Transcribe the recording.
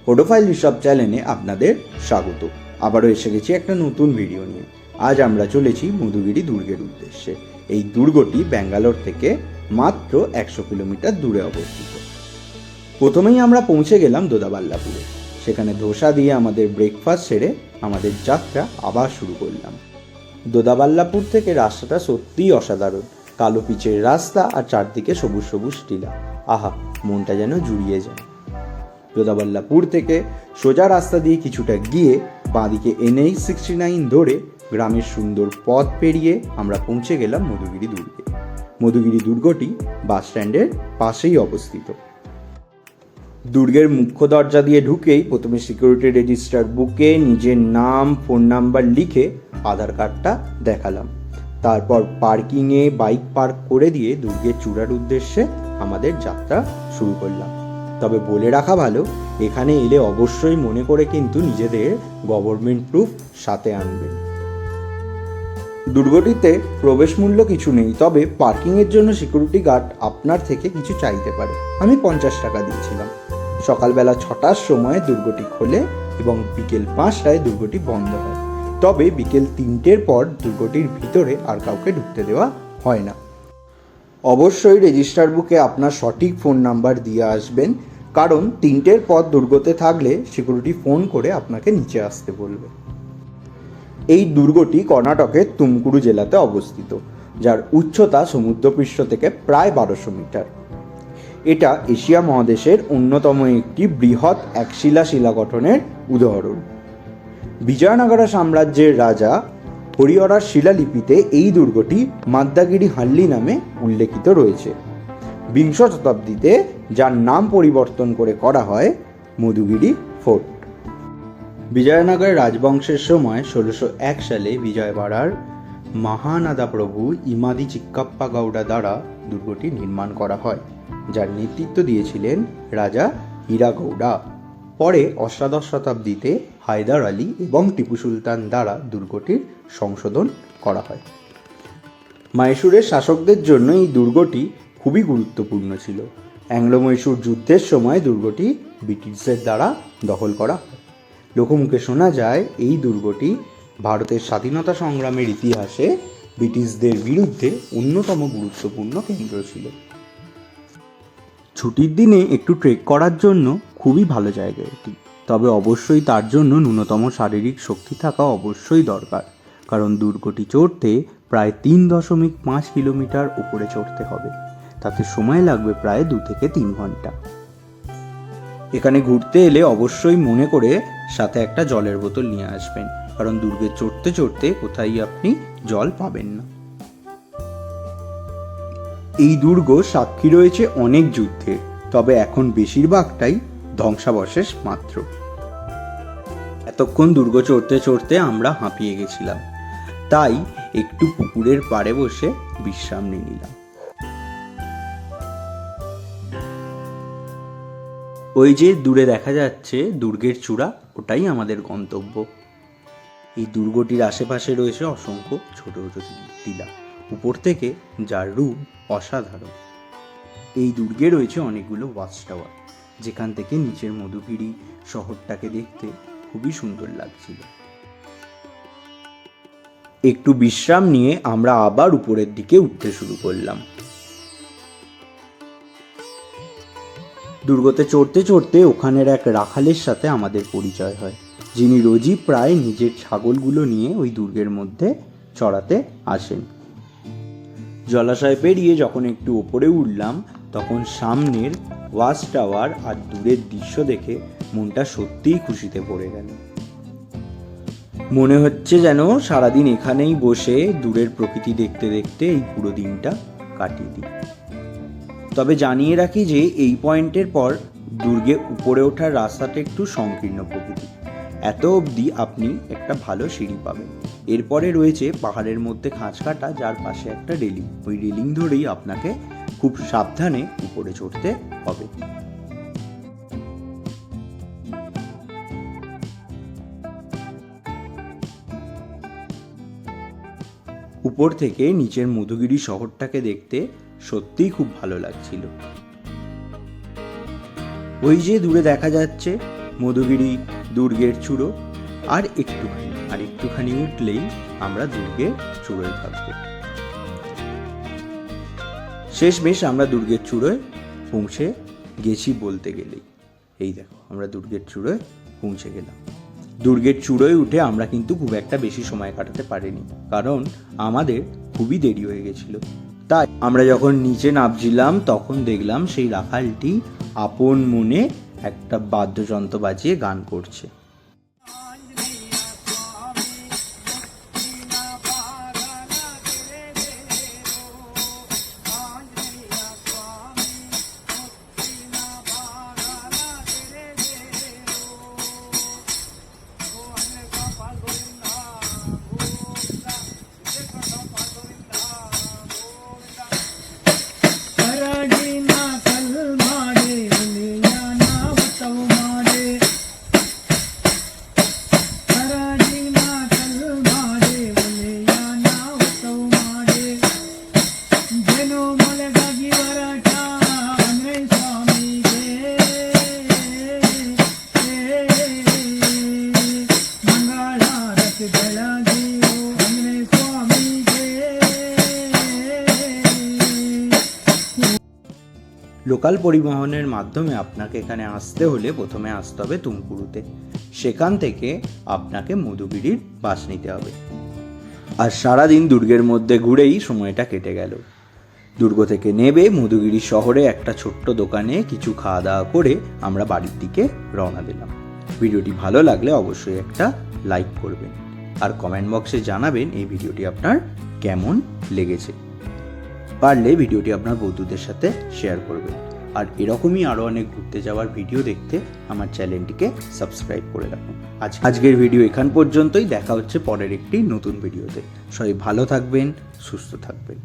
ফটোফাইল ঋষভ চ্যানেলে আপনাদের স্বাগত। আবারও এসে গেছি একটা নতুন ভিডিও নিয়ে। আজ আমরা চলেছি মধুগিরি দুর্গের উদ্দেশ্যে। এই দুর্গটি ব্যাঙ্গালোর থেকে মাত্র 100 কিলোমিটার দূরে অবস্থিত। প্রথমেই আমরা পৌঁছে গেলাম দোদাবাল্লাপুরে। সেখানে ধোসা দিয়ে আমাদের ব্রেকফাস্ট সেরে আমাদের যাত্রা আবার শুরু করলাম। দোদাবাল্লাপুর থেকে রাস্তাটা সত্যিই অসাধারণ। কালো পিচের রাস্তা আর চারদিকে সবুজ সবুজ টিলা, আহা, মনটা যেন জুড়িয়ে যায়। দোদাবাল্লাপুর থেকে সোজা রাস্তা দিয়ে কিছুটা গিয়ে বাঁদিকে NH-69 ধরে গ্রামের সুন্দর পথ পেরিয়ে আমরা পৌঁছে গেলাম মধুগিরি দুর্গে। মধুগিরি দুর্গটি বাস স্ট্যান্ডের পাশেই অবস্থিত। দুর্গের মুখ্য দরজা দিয়ে ঢুকেই প্রথমে সিকিউরিটি রেজিস্টার বুকে নিজের নাম, ফোন নাম্বার লিখে আধার কার্ডটা দেখালাম। তারপর পার্কিংয়ে বাইক পার্ক করে দিয়ে দুর্গের চূড়ার উদ্দেশ্যে আমাদের যাত্রা শুরু করলাম। তবে বলে রাখা ভালো, এখানে এলে অবশ্যই মনে করে কিন্তু নিজেদের গভর্নমেন্ট প্রুফ সাথে আনবেন। দুর্গটিতে প্রবেশ মূল্য কিছু নেই, তবে পার্কিংয়ের জন্য সিকিউরিটি গার্ড আপনার থেকে কিছু চাইতে পারে। আমি 50 টাকা দিয়েছিলাম। সকালবেলা 6টার সময় দুর্গটি খোলে এবং বিকেল 5টায় দুর্গটি বন্ধ হয়। তবে বিকেল 3টের পর দুর্গটির ভিতরে আর কাউকে ঢুকতে দেওয়া হয় না। অবশ্যই রেজিস্টার বুকে আপনার সঠিক ফোন নাম্বার দিয়ে আসবেন, কারণ 3টের পর দুর্গতে থাকলে সিকিউরিটি ফোন করে আপনাকে নিচে আসতে বলবে। এই দুর্গটি কর্ণাটকের তুমকুরু জেলাতে অবস্থিত, যার উচ্চতা সমুদ্রপৃষ্ঠ থেকে প্রায় 1200 মিটার। এটা এশিয়া মহাদেশের অন্যতম একটি বৃহৎ একশিলা শিলা গঠনের উদাহরণ। বিজয়নগর সাম্রাজ্যের রাজা হরিহরার শিলালিপিতে এই দুর্গটি মাদ্দাগিরি হাল্লি নামে উল্লেখিত রয়েছে। বিংশ শতাব্দীতে যার নাম পরিবর্তন করে করা হয় মধুগিরি ফোর্ট। বিজয়নগরের রাজবংশের সময় 1601 সালে বিজয়বাড়ার মহানাদা প্রভু ইমাদি চিক্কাপ্পা গৌড়া দ্বারা দুর্গটি নির্মাণ করা হয়, যার নেতৃত্ব দিয়েছিলেন রাজা হীরা গৌড়া। পরে অষ্টাদশ শতাব্দীতে হায়দার আলী এবং টিপু সুলতান দ্বারা দুর্গটির সংশোধন করা হয়। মহীশূরের শাসকদের জন্য এই দুর্গটি খুবই গুরুত্বপূর্ণ ছিল। অ্যাংলো মহীশূর যুদ্ধের সময় দুর্গটি ব্রিটিশদের দ্বারা দখল করা হয়। লোকমুখে শোনা যায় এই দুর্গটি ভারতের স্বাধীনতা সংগ্রামের ইতিহাসে ব্রিটিশদের বিরুদ্ধে অন্যতম গুরুত্বপূর্ণ কেন্দ্র ছিল। ছুটির দিনে একটু ট্রেক করার জন্য খুবই ভালো জায়গা এটি, তবে অবশ্যই তার জন্য ন্যূনতম শারীরিক শক্তি থাকা অবশ্যই দরকার, কারণ দুর্গটি চড়তে প্রায় 3.5 কিলোমিটার উপরে চড়তে হবে। তাতে সময় লাগবে প্রায় 2 থেকে 3 ঘন্টা। এখানে ঘুরতে এলে অবশ্যই মনে করে সাথে একটা জলের বোতল নিয়ে আসবেন, কারণ দুর্গে চড়তে চড়তে কোথায় আপনি জল পাবেন না। এই দুর্গ সাক্ষী রয়েছে অনেক যুদ্ধের, তবে এখন বেশিরভাগটাই ধ্বংসাবশেষ মাত্র। এতক্ষণ দুর্গ চড়তে চড়তে আমরা হাঁপিয়ে গেছিলাম, তাই একটু পুকুরের পাড়ে বসে বিশ্রাম নিয়ে নিলাম। ওই যে দূরে দেখা যাচ্ছে দুর্গের চূড়া, ওটাই আমাদের গন্তব্য। এই দুর্গটির আশেপাশে রয়েছে অসংখ্য ছোট ছোট টিলা, উপর থেকে যার রূপ অসাধারণ। এই দুর্গে রয়েছে অনেকগুলো ওয়াচ টাওয়ার, যেখান থেকে নিচের মধুগিরি শহরটাকে দেখতে খুবই সুন্দর লাগছিল। একটু বিশ্রাম নিয়ে আমরা আবার উপরের দিকে উঠতে শুরু করলাম। দুর্গতে চড়তে চড়তে ওখানের এক রাখালের সাথে আমাদের পরিচয় হয়, যিনি রোজই প্রায় নিজের ছাগলগুলো নিয়ে ওই দুর্গের মধ্যে চড়াতে আসেন। জলাশয় পেরিয়ে যখন একটু ওপরে উঠলাম, তখন সামনের ওয়াচ টাওয়ার আর দূরের দৃশ্য দেখে মনটা সত্যিই খুশিতে ভরে গেল। মনে হচ্ছে যেন সারাদিন এখানেই বসে দূরের প্রকৃতি দেখতে দেখতে এই পুরো দিনটা কাটিয়ে দিই। তবে জানিয়ে রাখি যে এই পয়েন্টের পর দুর্গে উপরে ওঠার রাস্তাটা একটু সংকীর্ণ প্রকৃতি। এত অবধি আপনি একটা ভালো সিঁড়ি পাবেন। এরপরে রয়েছে পাহাড়ের মধ্যে খাঁজ কাটা, যার পাশে একটা রেলিং। ওই রেলিং ধরেই আপনাকে খুব সাবধানে উপরে চড়তে হবে। উপর থেকে নিচের মধুগিরি শহরটাকে দেখতে সত্যিই খুব ভালো লাগছিল। ওই যে দূরে দেখা যাচ্ছে মধুগিরি দুর্গের চূড়ো, আর একটুখানি উঠলেই আমরা দুর্গের চূড়োয় থাকবো। শেষমেশ আমরা দুর্গের চূড়োয় পৌঁছে গেছি বলতে গেলেই। এই দেখো, আমরা দুর্গের চূড়োয় পৌঁছে গেলাম। দুর্গের চূড়োয় উঠে আমরা কিন্তু খুব একটা বেশি সময় কাটাতে পারিনি, কারণ আমাদের খুবই দেরি হয়ে গেছিল। তাই আমরা যখন নিচে নামছিলাম তখন দেখলাম সেই রাখালটি আপন মনে একটা বাদ্যযন্ত্র বাজিয়ে গান করছে। লোকাল পরিবহনের মাধ্যমে আপনাকে এখানে আসতে হলে প্রথমে আসতে হবে তুমকুরুতে। সেখান থেকে আপনাকে মধুগিরির বাস নিতে হবে। আর সারাদিন দুর্গের মধ্যে ঘুরেই সময়টা কেটে গেল। দুর্গ থেকে নেবে মধুগিরি শহরে একটা ছোট্ট দোকানে কিছু খাওয়া দাওয়া করে আমরা বাড়ির দিকে রওনা দিলাম। ভিডিওটি ভালো লাগলে অবশ্যই একটা লাইক করবেন, আর কমেন্ট বক্সে জানাবেন এই ভিডিওটি আপনার কেমন লেগেছে। পারলে ভিডিওটি আপনার বন্ধুদের সাথে শেয়ার করবেন, আর এরকমই আরও অনেক ঘুরতে যাওয়ার ভিডিও দেখতে আমার চ্যানেলটিকে সাবস্ক্রাইব করে রাখুন। আজকের ভিডিও এখান পর্যন্তই। দেখা হচ্ছে পরের একটি নতুন ভিডিওতে। সবাই ভালো থাকবেন, সুস্থ থাকবেন।